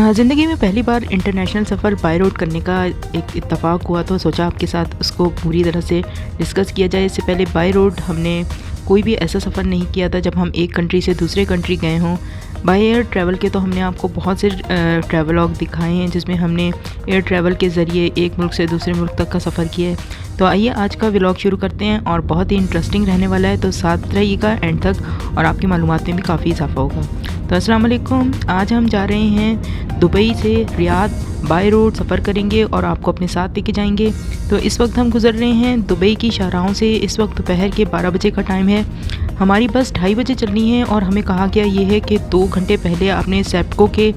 ज़िंदगी में पहली बार इंटरनेशनल सफ़र बाय रोड करने का एक इत्तेफाक हुआ, तो सोचा आपके साथ उसको पूरी तरह से डिस्कस किया जाए। इससे पहले बाय रोड हमने कोई भी ऐसा सफ़र नहीं किया था जब हम एक कंट्री से दूसरे कंट्री गए हों। बाय एयर ट्रैवल के तो हमने आपको बहुत से ट्रैवलॉग दिखाए हैं जिसमें हमने एयर ट्रैवल के ज़रिए एक मुल्क से दूसरे मुल्क तक का सफ़र किया है। तो आइए आज का व्लॉग शुरू करते हैं और बहुत ही इंटरेस्टिंग रहने वाला है, तो साथ रहिएगा एंड तक और आपकी मालूमात में भी काफ़ी इजाफा होगा। तो अस्सलाम वालेकुम, आज हम जा रहे हैं दुबई से रियाद बाय रोड सफ़र करेंगे और आपको अपने साथ लेके जाएंगे। तो इस वक्त हम गुज़र रहे हैं दुबई की शाहराहों से। इस वक्त दोपहर के 12 बजे का टाइम है। हमारी बस 2:30 बजे चलनी है और हमें कहा गया ये है कि 2 घंटे पहले आपने सेप्टको के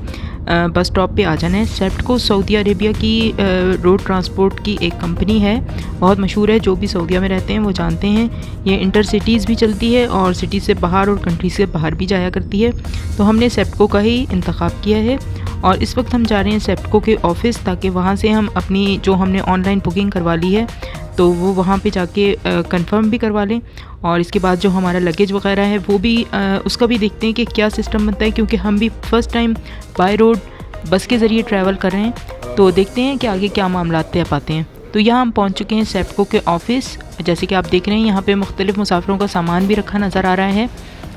बस स्टॉप पे आ जाना है। सेप्टको सऊदी अरेबिया की रोड ट्रांसपोर्ट की एक कंपनी है, बहुत मशहूर है। जो भी सऊदीया में रहते हैं वो जानते हैं। ये इंटर सिटीज़ भी चलती है और सिटी से बाहर और कंट्री से बाहर भी जाया करती है। तो हमने सेप्टको का ही इंतखाब किया है और इस वक्त हम जा रहे हैं सेप्टको के ऑफ़िस, ताकि वहाँ से हम अपनी जो हमने ऑनलाइन बुकिंग करवा ली है तो वो वहाँ पे जाके कंफर्म भी करवा लें। और इसके बाद जो हमारा लगेज वगैरह है वो भी उसका भी देखते हैं कि क्या सिस्टम बनता है, क्योंकि हम भी first time by road bus के ज़रिए ट्रैवल कर रहे हैं। तो देखते हैं कि आगे क्या मामला तय पाते हैं। तो यहाँ हम पहुँच चुके हैं सेप्टको के ऑफ़िस। जैसे कि आप देख रहे हैं यहाँ पे मुख्तलिफ़ मुसाफिरों का सामान भी रखा नज़र आ रहा है।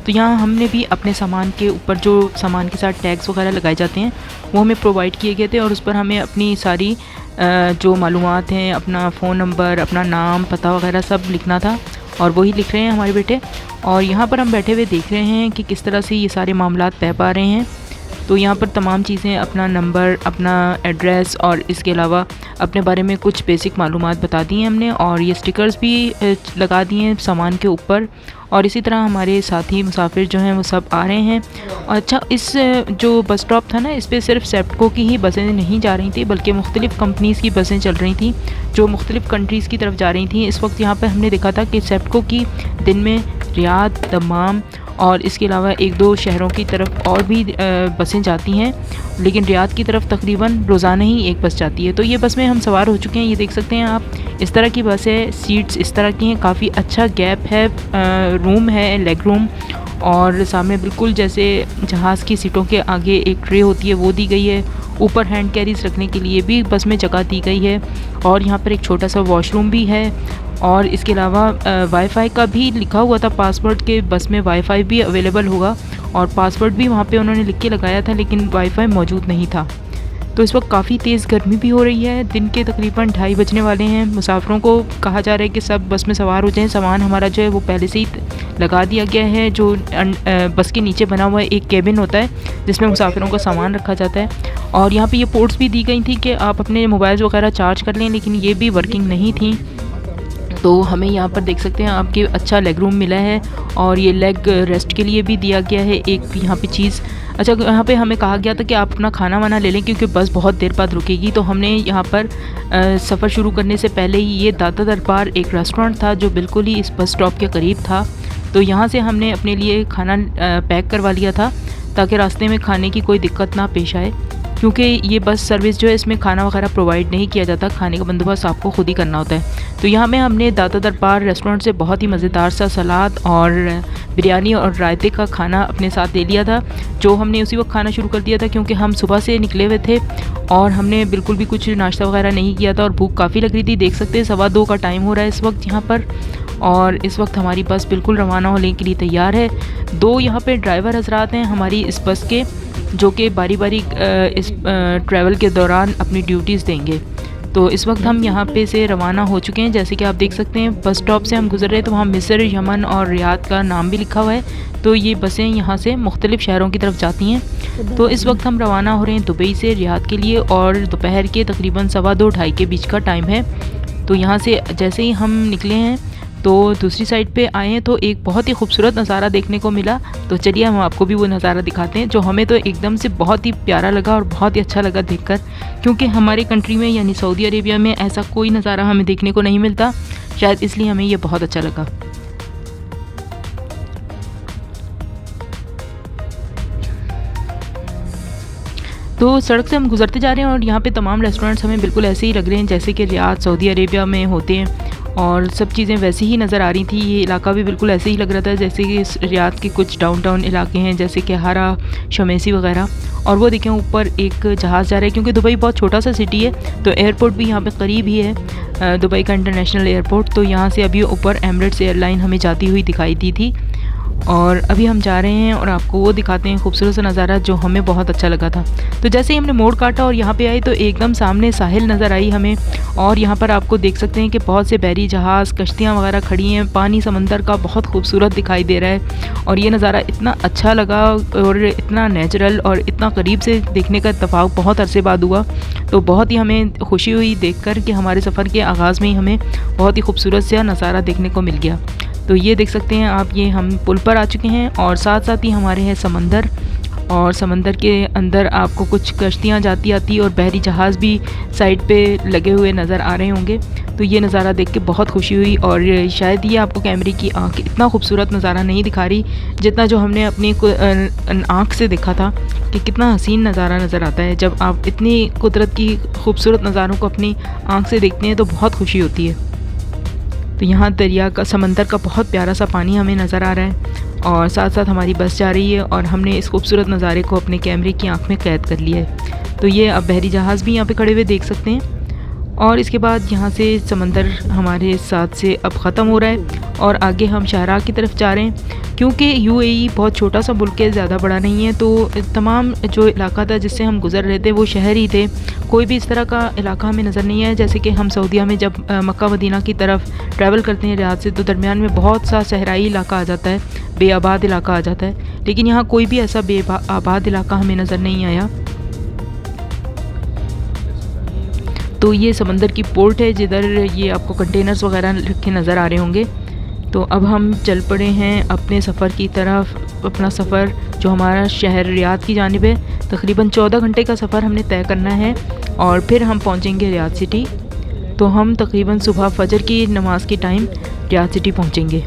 तो यहाँ हमने भी अपने सामान के ऊपर जो सामान के साथ टैग्स वगैरह लगाए जाते हैं वो हमें प्रोवाइड किए गए थे और उस पर हमें अपनी सारी जो मालूमात हैं, अपना फ़ोन नंबर, अपना नाम, पता वगैरह सब लिखना था और वही लिख रहे हैं हमारे बेटे। और यहाँ पर हम बैठे हुए देख रहे हैं कि किस तरह से ये सारे मामलात तय पा रहे हैं। तो यहाँ पर तमाम चीज़ें, अपना नंबर, अपना एड्रेस और इसके अलावा अपने बारे में कुछ बेसिक मालूमात बता दी हैं हमने और ये स्टिकर्स भी लगा दिए हैं सामान के ऊपर। और इसी तरह हमारे साथी मुसाफिर जो हैं वो सब आ रहे हैं। अच्छा, इस जो बस स्टॉप था ना, इस पर सिर्फ सेप्टको की ही बसें नहीं जा रही थी बल्कि मुख्तलिफ़ कंपनीज़ की बसें चल रही थी जो मुख्तलिफ़ कंट्रीज़ की तरफ जा रही थी। इस वक्त यहाँ पर हमने देखा था कि सेप्टको की दिन में रियाद, दमाम और इसके अलावा 1-2 शहरों की तरफ और भी बसें जाती हैं, लेकिन रियाद की तरफ तकरीबन रोज़ाना ही एक बस जाती है। तो ये बस में हम सवार हो चुके हैं। ये देख सकते हैं आप, इस तरह की बस है। सीट्स इस तरह की हैं, काफ़ी अच्छा गैप है, रूम है, लेग रूम, और सामने बिल्कुल जैसे जहाज़ की सीटों के आगे एक ट्रे होती है वो दी गई है। ऊपर हैंड कैरीज रखने के लिए भी बस में जगह दी गई है और यहाँ पर एक छोटा सा वॉशरूम भी है। और इसके अलावा वाईफ़ाई का भी लिखा हुआ था पासवर्ड के, बस में वाईफ़ाई भी अवेलेबल होगा और पासवर्ड भी वहाँ पे उन्होंने लिख के लगाया था, लेकिन वाईफ़ाई मौजूद नहीं था। तो इस वक्त काफ़ी तेज़ गर्मी भी हो रही है। दिन के तकरीबन 2:30 बजने वाले हैं। मुसाफिरों को कहा जा रहा है कि सब बस में सवार हो जाएं। सामान हमारा जो है वो पहले से ही लगा दिया गया है। जो बस के नीचे बना हुआ एक केबिन होता है जिसमें मुसाफिरों का सामान रखा जाता है। और यहाँ पे ये पोर्ट्स भी दी गई थी कि आप अपने मोबाइल वगैरह चार्ज कर लें, लेकिन ये भी वर्किंग नहीं थी। तो हमें यहाँ पर देख सकते हैं आपके अच्छा लेग रूम मिला है और ये लेग रेस्ट के लिए भी दिया गया है एक यहाँ पे चीज़। अच्छा, यहाँ पे हमें कहा गया था कि आप अपना खाना वाना ले लें क्योंकि बस बहुत देर बाद रुकेगी। तो हमने यहाँ पर सफ़र शुरू करने से पहले ही ये दादा दरबार एक रेस्टोरेंट था जो बिल्कुल ही इस बस स्टॉप के करीब था। तो यहाँ से हमने अपने लिए खाना पैक करवा लिया था ताकि रास्ते में खाने की कोई दिक्कत ना पेश आए, क्योंकि ये बस सर्विस जो है इसमें खाना वगैरह प्रोवाइड नहीं किया जाता। खाने का बंदोबस्त आपको खुद ही करना होता है। तो यहाँ में हमने दादा दरबार रेस्टोरेंट से बहुत ही मज़ेदार सा सलाद और बिरयानी और रायते का खाना अपने साथ ले लिया था, जो हमने उसी वक्त खाना शुरू कर दिया था क्योंकि हम सुबह से निकले हुए थे और हमने बिल्कुल भी कुछ नाश्ता वगैरह नहीं किया था और भूख काफ़ी लग रही थी। देख सकते हैं 2:15 का टाइम हो रहा है इस वक्त यहाँ पर और इस वक्त हमारी बस बिल्कुल रवाना होने के लिए तैयार है। 2 यहाँ पर ड्राइवर हजरात हैं हमारी इस बस के, जो कि बारी बारी इस ट्रैवल के दौरान अपनी ड्यूटीज़ देंगे। तो इस वक्त हम यहाँ पे से रवाना हो चुके हैं। जैसे कि आप देख सकते हैं बस स्टॉप से हम गुजर रहे हैं तो वहाँ मिस्र, यमन और रियाद का नाम भी लिखा हुआ है। तो ये बसें यहाँ से मुख्तलिफ़ शहरों की तरफ जाती हैं। तो इस वक्त हम रवाना हो रहे हैं दुबई से रियाद के लिए और दोपहर के तकरीबन 2:15-2:30 के बीच का टाइम है। तो यहाँ से जैसे ही हम निकले हैं तो दूसरी साइड पे आए हैं तो एक बहुत ही खूबसूरत नज़ारा देखने को मिला। तो चलिए हम आपको भी वो नज़ारा दिखाते हैं जो हमें तो एकदम से बहुत ही प्यारा लगा और बहुत ही अच्छा लगा देखकर, क्योंकि हमारे कंट्री में यानी सऊदी अरेबिया में ऐसा कोई नज़ारा हमें देखने को नहीं मिलता। शायद इसलिए हमें ये बहुत अच्छा लगा। तो सड़क से हम गुजरते जा रहे हैं और यहाँ पे तमाम रेस्टोरेंट्स हमें बिल्कुल ऐसे ही लग रहे हैं जैसे कि रियाद सऊदी अरेबिया में होते हैं। और सब चीज़ें वैसी ही नज़र आ रही थी। ये इलाका भी बिल्कुल ऐसे ही लग रहा था जैसे कि रियाद के कुछ डाउनटाउन इलाके हैं, जैसे कि हारा, शमेसी वगैरह। और वो देखें ऊपर एक जहाज़ जा रहा है, क्योंकि दुबई बहुत छोटा सा सिटी है तो एयरपोर्ट भी यहाँ पे करीब ही है, दुबई का इंटरनेशनल एयरपोर्ट। तो यहाँ से अभी ऊपर एमिरेट्स एयरलाइन हमें जाती हुई दिखाई दी थी। और अभी हम जा रहे हैं और आपको वो दिखाते हैं खूबसूरत सा नज़ारा जो हमें बहुत अच्छा लगा था। तो जैसे ही हमने मोड़ काटा और यहाँ पे आए तो एकदम सामने साहिल नज़र आई हमें। और यहाँ पर आपको देख सकते हैं कि बहुत से बहरी जहाज़, कश्तियाँ वगैरह खड़ी हैं। पानी समंदर का बहुत खूबसूरत दिखाई दे रहा है और ये नज़ारा इतना अच्छा लगा और इतना नेचुरल और इतना करीब से देखने का इत्तेफाक बहुत अरसे बाद हुआ। तो बहुत ही हमें खुशी हुई देख कर कि हमारे सफ़र के आगाज़ में ही हमें बहुत ही खूबसूरत सा नज़ारा देखने को मिल गया। तो ये देख सकते हैं आप, ये हम पुल पर आ चुके हैं और साथ साथ ही हमारे है समंदर। और समंदर के अंदर आपको कुछ कश्तियाँ जाती आती और बहरी जहाज़ भी साइड पे लगे हुए नज़र आ रहे होंगे। तो ये नज़ारा देख के बहुत खुशी हुई। और शायद ये आपको कैमरे की आँख इतना खूबसूरत नज़ारा नहीं दिखा रही जितना जो हमने अपनी आँख से देखा था कि कितना हसीन नज़ारा नज़र आता है। जब आप इतनी कुदरत की खूबसूरत नज़ारों को अपनी आँख से देखते हैं तो बहुत खुशी होती है। तो यहाँ दरिया का, समंदर का बहुत प्यारा सा पानी हमें नज़र आ रहा है और साथ साथ हमारी बस जा रही है और हमने इस खूबसूरत नज़ारे को अपने कैमरे की आंख में कैद कर लिया है। तो ये अब बहरी जहाज़ भी यहाँ पे खड़े हुए देख सकते हैं। और इसके बाद यहाँ से समंदर हमारे साथ से अब ख़त्म हो रहा है और आगे हम शाहराह की तरफ जा रहे हैं। क्योंकि यूएई बहुत छोटा सा मुल्क है, ज़्यादा बड़ा नहीं है, तो तमाम जो इलाका था जिससे हम गुज़र रहे थे वो शहर ही थे। कोई भी इस तरह का इलाका हमें नज़र नहीं आया। जैसे कि हम सऊदीया में जब मक्का मदीना की तरफ ट्रैवल करते हैं रियाद से, तो दरमियान में बहुत सा सहराई इलाका आ जाता है, बेआबाद इलाका आ जाता है। लेकिन यहाँ कोई भी ऐसा बेआबाद इलाका हमें नज़र नहीं आया। तो ये समंदर की पोर्ट है जिधर ये आपको कंटेनर्स वगैरह रखे नज़र आ रहे होंगे। तो अब हम चल पड़े हैं अपने सफ़र की तरफ। अपना सफ़र जो हमारा शहर रियाद की जानिब है, तकरीबन 14 घंटे का सफ़र हमने तय करना है और फिर हम पहुंचेंगे रियाद सिटी। तो हम तकरीबन सुबह फजर की नमाज के टाइम रियाद सिटी पहुंचेंगे।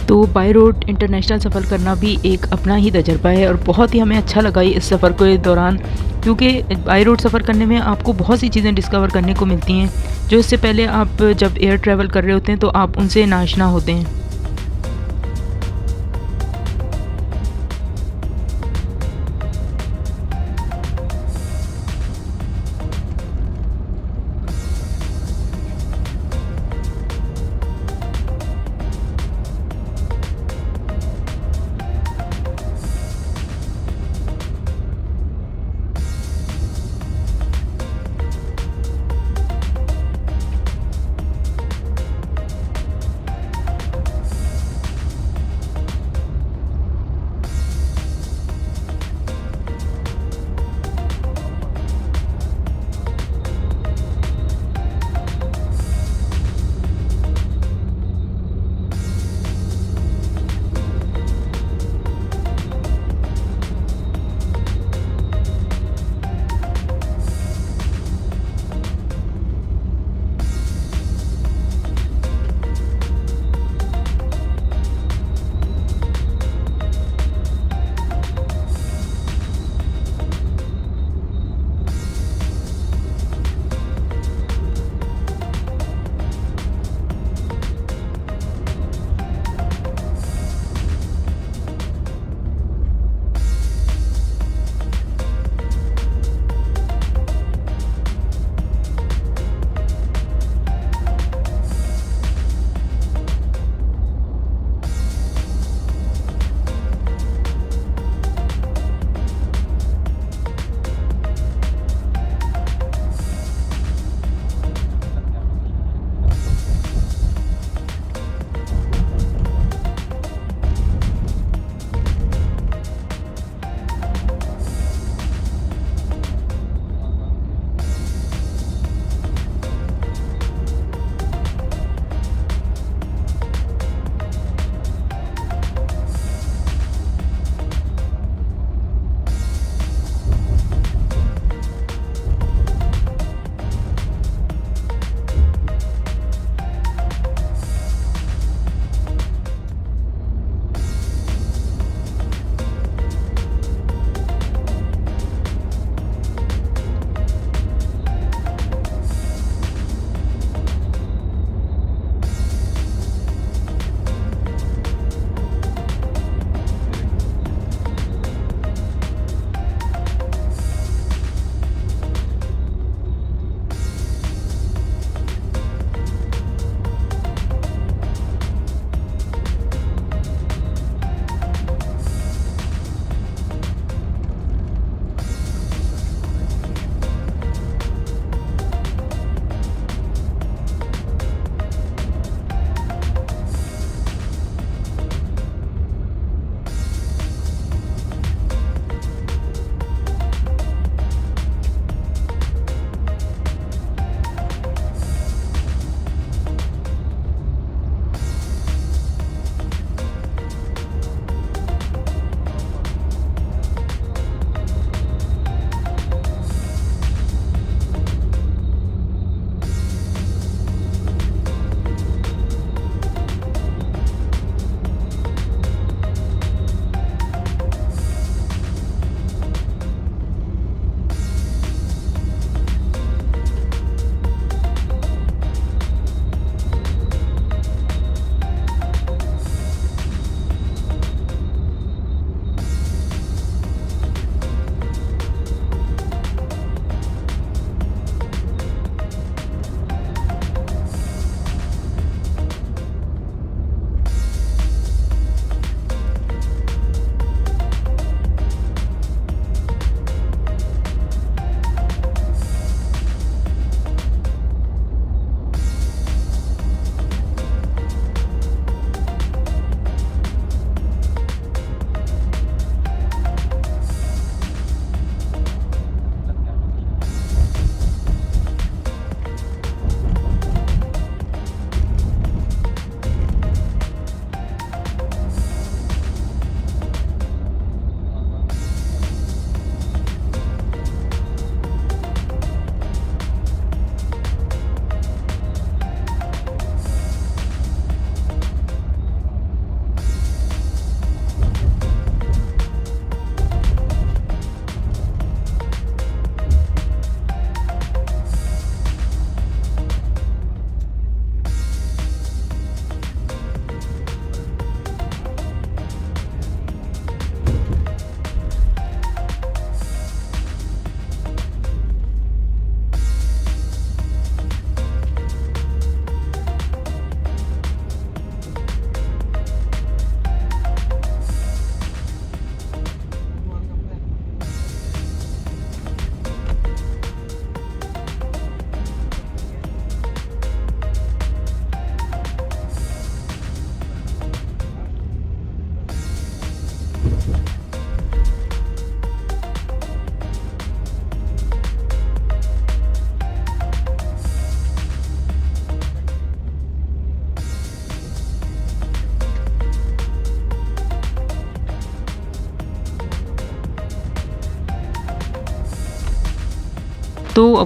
तो बाई रोड इंटरनेशनल सफ़र करना भी एक अपना ही तजर्बा है और बहुत ही हमें अच्छा लगा इस सफ़र के दौरान। क्योंकि बाई रोड सफ़र करने में आपको बहुत सी चीज़ें डिस्कवर करने को मिलती हैं जो इससे पहले आप जब एयर ट्रैवल कर रहे होते हैं तो आप उनसे नाआशना होते हैं।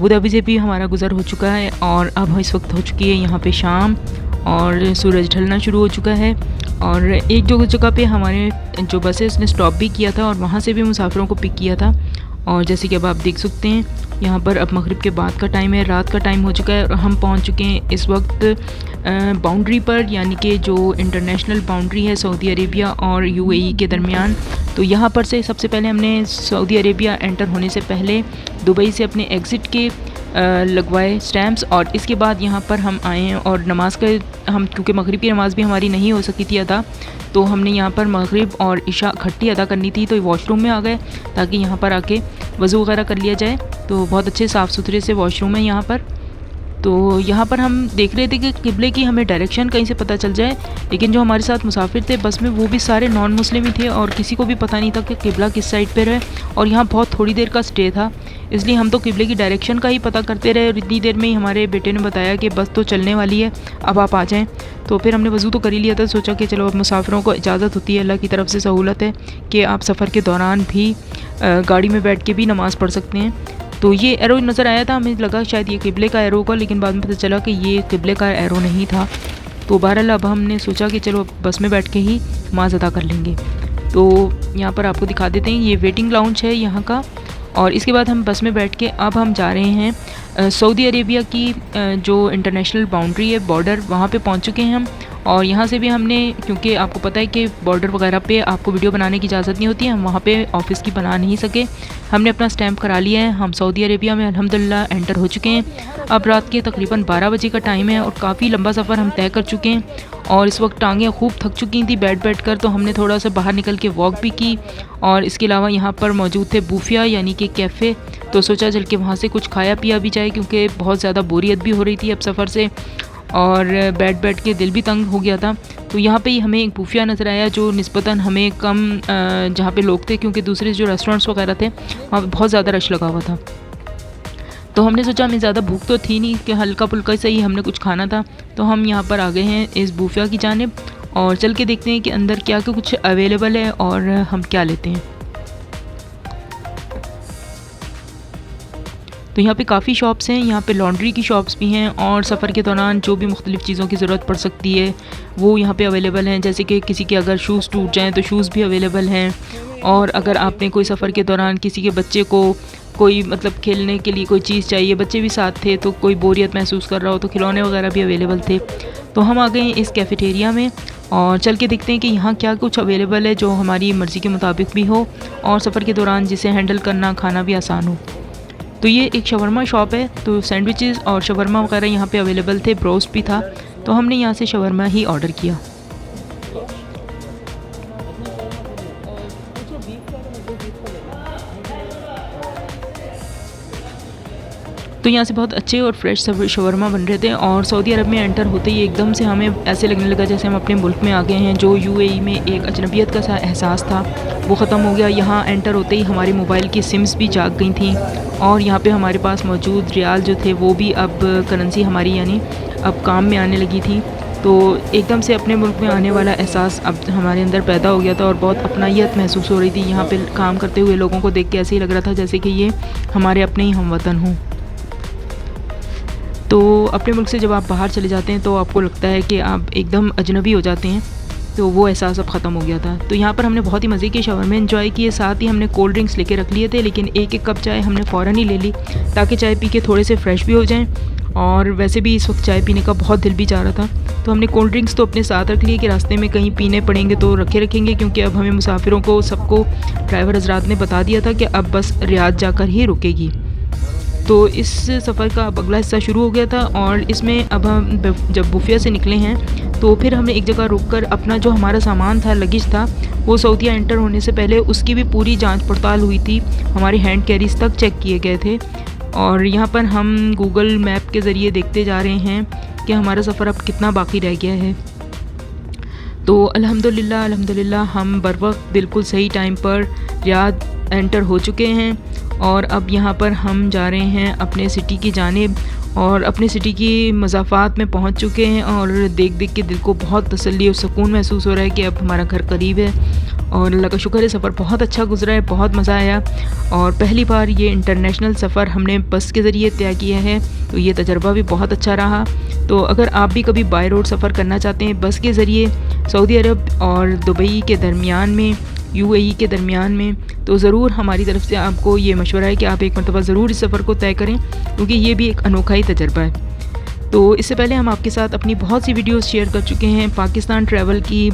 अबू धाबी से भी हमारा गुज़र हो चुका है और अब इस वक्त हो चुकी है यहाँ पे शाम और सूरज ढलना शुरू हो चुका है। और एक जगह पे हमारे जो बसेस ने स्टॉप भी किया था और वहाँ से भी मुसाफिरों को पिक किया था। और जैसे कि अब आप देख सकते हैं यहाँ पर अब मगरिब के बाद का टाइम है, रात का टाइम हो चुका है और हम पहुँच चुके हैं इस वक्त बाउंड्री पर, यानी कि जो इंटरनेशनल बाउंड्री है सऊदी अरेबिया और यूएई के दरमियान। तो यहाँ पर से सबसे पहले हमने सऊदी अरेबिया एंटर होने से पहले दुबई से अपने एग्ज़िट के लगवाए स्टैम्प्स और इसके बाद यहाँ पर हम आए हैं और नमाज का हम क्योंकि मगरिब की नमाज़ भी हमारी नहीं हो सकी थी अदा, तो हमने यहाँ पर मगरिब और इशा इकट्ठी अदा करनी थी, तो वॉशरूम में आ गए ताकि यहाँ पर आके वज़ू वगैरह कर लिया जाए। तो बहुत अच्छे साफ़ सुथरे से वॉशरूम है यहाँ पर। तो यहाँ पर हम देख रहे थे कि किबले की हमें डायरेक्शन कहीं से पता चल जाए, लेकिन जो हमारे साथ मुसाफिर थे बस में वो भी सारे नॉन मुस्लिम ही थे और किसी को भी पता नहीं था कि किबला किस साइड पर है। और यहाँ बहुत थोड़ी देर का स्टे था, इसलिए हम तो किबले की डायरेक्शन का ही पता करते रहे और इतनी देर में ही हमारे बेटे ने बताया कि बस तो चलने वाली है, अब आप आ जाएँ। तो फिर हमने वज़ू तो कर ही लिया था, सोचा कि चलो अब मुसाफिरों को इजाज़त होती है, अल्लाह की तरफ से सहूलत है कि आप सफ़र के दौरान भी गाड़ी में बैठ के भी नमाज़ पढ़ सकते हैं। तो ये एरो नज़र आया था, हमें लगा शायद ये किबले का एरो का, लेकिन बाद में पता चला कि ये किबले का एरो नहीं था। तो बहरहाल अब हमने सोचा कि चलो बस में बैठ के ही नमाज़ अदा कर लेंगे। तो यहाँ पर आपको दिखा देते हैं, ये वेटिंग लाउंज है यहाँ का। और इसके बाद हम बस में बैठ के अब हम जा रहे हैं सऊदी अरेबिया की जो इंटरनेशनल बाउंड्री है, बॉर्डर, वहाँ पे पहुँच चुके हैं हम। और यहाँ से भी हमने, क्योंकि आपको पता है कि बॉर्डर वगैरह पे आपको वीडियो बनाने की इजाज़त नहीं होती है, हम वहाँ पे ऑफिस की बना नहीं सके। हमने अपना स्टैंप करा लिया है, हम सऊदी अरेबिया में अल्हम्दुलिल्लाह एंटर हो चुके हैं। अब रात के तकरीबन 12 बजे का टाइम है और काफ़ी लंबा सफ़र हम तय कर चुके हैं और इस वक्त टांगें खूब थक चुकी थी बैठ कर, तो हमने थोड़ा सा बाहर निकल के वॉक भी की। और इसके अलावा यहाँ पर मौजूद थे बूफिया यानी कि कैफ़े, तो सोचा चल के वहाँ से कुछ खाया पिया भी जाए क्योंकि बहुत ज़्यादा बोरियत भी हो रही थी अब सफ़र से और बैठ के दिल भी तंग हो गया था। तो यहाँ पे ही हमें एक बूफिया नज़र आया जो निस्बतन हमें कम जहाँ पे लोग थे, क्योंकि दूसरे जो रेस्टोरेंट्स वगैरह थे वहाँ पे बहुत ज़्यादा रश लगा हुआ था। तो हमने सोचा हमें ज़्यादा भूख तो थी नहीं कि हल्का फुल्का से ही हमने कुछ खाना था, तो हम यहाँ पर आ गए हैं इस बूफिया की जानिब और चल के देखते हैं कि अंदर क्या कुछ अवेलेबल है और हम क्या लेते हैं। तो यहाँ पे काफ़ी शॉप्स हैं, यहाँ पे लॉन्ड्री की शॉप्स भी हैं और सफ़र के दौरान जो भी मुख्तलिफ़ चीज़ों की ज़रूरत पड़ सकती है वो यहाँ पे अवेलेबल हैं। जैसे कि किसी के अगर शूज़ टूट जाएँ तो शूज़ भी अवेलेबल हैं, और अगर आपने कोई सफ़र के दौरान किसी के बच्चे को कोई मतलब खेलने के लिए कोई चीज़ चाहिए, बच्चे भी साथ थे तो कोई बोरियत महसूस कर रहा हो तो खिलौने वगैरह भी अवेलेबल थे। तो हम आ गए हैं इस कैफ़ेटेरिया में और चल के देखते हैं कि यहाँ क्या कुछ अवेलेबल है जो हमारी मर्ज़ी के मुताबिक भी हो और सफ़र के दौरान जिसे हैंडल करना खाना भी आसान हो। तो ये एक शवरमा शॉप है, तो सैंडविचेस और शवरमा वगैरह यहाँ पे अवेलेबल थे, ब्रोस्ट भी था, तो हमने यहाँ से शवरमा ही ऑर्डर किया। तो यहाँ से बहुत अच्छे और फ्रेश शवरमा बन रहे थे और सऊदी अरब में एंटर होते ही एकदम से हमें ऐसे लगने लगा जैसे हम अपने मुल्क में आ गए हैं। जो यूएई में एक अजनबियत का सा एहसास था वो ख़त्म हो गया। यहाँ एंटर होते ही हमारे मोबाइल की सिम्स भी जाग गई थी और यहाँ पे हमारे पास मौजूद रियाल जो थे वो भी अब करेंसी हमारी यानी अब काम में आने लगी थी। तो एकदम से अपने मुल्क में आने वाला एहसास अब हमारे अंदर पैदा हो गया था और बहुत अपनायत महसूस हो रही थी। यहाँ पे काम करते हुए लोगों को देख के ऐसे ही लग रहा था जैसे कि ये हमारे अपने ही हमवतन हों। तो अपने मुल्क से जब आप बाहर चले जाते हैं तो आपको लगता है कि आप एकदम अजनबी हो जाते हैं, तो वो एहसास अब ख़त्म हो गया था। तो यहाँ पर हमने बहुत ही मज़े के शवरमा एंजॉय किए, साथ ही हमने कोल्ड ड्रिंक्स लेके रख लिए थे, लेकिन एक कप चाय हमने फ़ौरन ही ले ली ताकि चाय पी के थोड़े से फ्रेश भी हो जाएं। और वैसे भी इस वक्त चाय पीने का बहुत दिल भी चाह रहा था, तो हमने कोल्ड ड्रिंक्स तो अपने साथ रख लिए कि रास्ते में कहीं पीने पड़ेंगे तो रखेंगे, क्योंकि अब हमें मुसाफिरों को सबको ड्राइवर हजरात ने बता दिया था कि अब बस रियाद जाकर ही रुकेगी। तो इस सफ़र का अब अगला हिस्सा शुरू हो गया था और इसमें अब हम जब बुफिया से निकले हैं तो फिर हमने एक जगह रुककर अपना जो हमारा सामान था, लगेज था, वो सऊदीया एंटर होने से पहले उसकी भी पूरी जांच पड़ताल हुई थी। हमारे हैंड कैरीज तक चेक किए गए थे और यहाँ पर हम गूगल मैप के ज़रिए देखते जा रहे हैं कि हमारा सफ़र अब कितना बाकी रह गया है। तो अल्हम्दुलिल्लाह हम बर वक्त बिल्कुल सही टाइम पर रियाद एंटर हो चुके हैं और अब यहाँ पर हम जा रहे हैं अपने सिटी की जानिब और अपने सिटी की मज़ाफ़ात में पहुँच चुके हैं और देख के दिल को बहुत तसल्ली और सुकून महसूस हो रहा है कि अब हमारा घर करीब है और अल्लाह का शुक्र है सफ़र बहुत अच्छा गुजरा है, बहुत मज़ा आया। और पहली बार ये इंटरनेशनल सफ़र हमने बस के ज़रिए तय किया है, तो ये तजर्बा भी बहुत अच्छा रहा। तो अगर आप भी कभी बाय रोड सफ़र करना चाहते हैं बस के ज़रिए सऊदी अरब और दुबई के दरमियान में, UAE के दरमियान में, तो ज़रूर हमारी तरफ से आपको ये मशवरा है कि आप एक मरतबा ज़रूर इस सफ़र को तय करें, क्योंकि ये भी एक अनोखा ही तजर्बा है। तो इससे पहले हम आपके साथ अपनी बहुत सी वीडियोस शेयर कर चुके हैं, पाकिस्तान ट्रैवल की,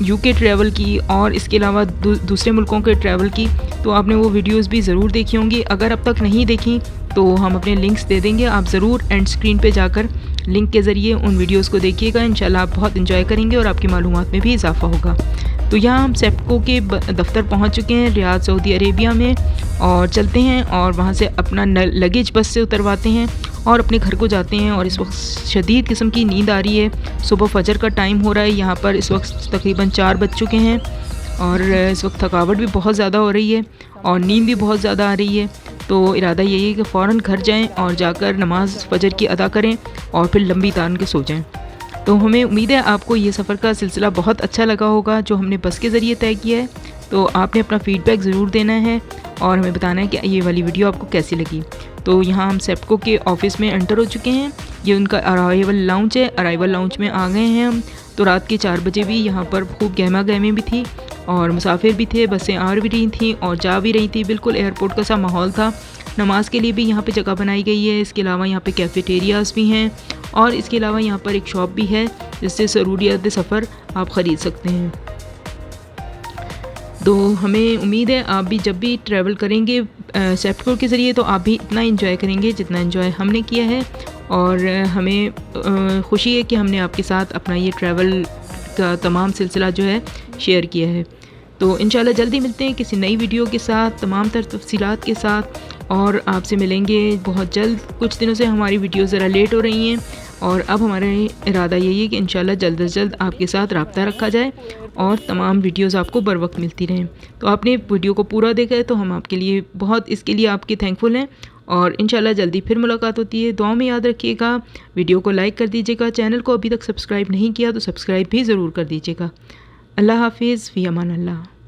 UK ट्रैवल की, और इसके अलावा दूसरे मुल्कों के ट्रैवल की। तो आपने वो वीडियोस भी ज़रूर देखी होंगी। अगर अब तक नहीं देखी तो हम अपने लिंक्स दे देंगे, आप ज़रूर एंड स्क्रीन पे जाकर लिंक के ज़रिए उन वीडियोस को देखिएगा। इंशाल्लाह आप बहुत इंजॉय करेंगे और आपकी मालूमात में भी इजाफ़ा होगा। तो यहाँ हम सेप्टको के दफ्तर पहुँच चुके हैं रियाद सऊदी अरेबिया में, और चलते हैं और वहाँ से अपना लगेज बस से उतरवाते हैं और अपने घर को जाते हैं। और इस वक्त शदीद किस्म की नींद आ रही है, सुबह फजर का टाइम हो रहा है यहाँ पर, इस वक्त तकरीबन 4 बज चुके हैं और इस वक्त थकावट भी बहुत ज़्यादा हो रही है और नींद भी बहुत ज़्यादा आ रही है। तो इरादा यही है कि फ़ौरन घर जाएं और जाकर नमाज़ फ़जर की अदा करें और फिर लंबी तान के सो जाएं। तो हमें उम्मीद है आपको ये सफ़र का सिलसिला बहुत अच्छा लगा होगा जो हमने बस के ज़रिए तय किया है। तो आपने अपना फ़ीडबैक ज़रूर देना है और हमें बताना है कि ये वाली वीडियो आपको कैसी लगी। तो यहाँ हम सेप्टको के ऑफ़िस में एंटर हो चुके हैं, ये उनका अराइवल लाउंज है। अराइवल लाउंज में आ गए हैं हम। तो रात के 4 बजे भी यहाँ पर खूब गहमा गहमी भी थी और मुसाफिर भी थे, बसें आ भी रही थी और जा भी रही थी, बिल्कुल एयरपोर्ट का सा माहौल था। नमाज के लिए भी यहाँ पे जगह बनाई गई है, इसके अलावा यहाँ पे कैफ़ेटेरियाज़ भी हैं और इसके अलावा यहाँ पर एक शॉप भी है जिससे ज़रूरियात सफ़र आप ख़रीद सकते हैं। तो हमें उम्मीद है आप भी जब भी ट्रैवल करेंगे सेप्टको के ज़रिए तो आप भी इतना एंजॉय करेंगे जितना एंजॉय हमने किया है। और हमें खुशी है कि हमने आपके साथ अपना ये ट्रैवल का तमाम सिलसिला जो है शेयर किया है। तो इंशाल्लाह जल्दी मिलते हैं किसी नई वीडियो के साथ, तमाम तर तफसीलात के साथ, और आपसे मिलेंगे बहुत जल्द। कुछ दिनों से हमारी वीडियो ज़रा लेट हो रही हैं और अब हमारा इरादा यही है कि इंशाल्लाह जल्द से जल्द आपके साथ रब्ता रखा जाए और तमाम वीडियोस आपको बर वक्त मिलती रहें। तो आपने वीडियो को पूरा देखा है तो हम आपके लिए इसके लिए आपके थैंकफुल हैं और इंशाल्लाह जल्दी फिर मुलाकात होती है। दुआ में याद रखिएगा, वीडियो को लाइक कर दीजिएगा, चैनल को अभी तक सब्सक्राइब नहीं किया तो सब्सक्राइब भी ज़रूर कर दीजिएगा। अल्लाह हाफिज़, फ़ी अमान अल्लाह।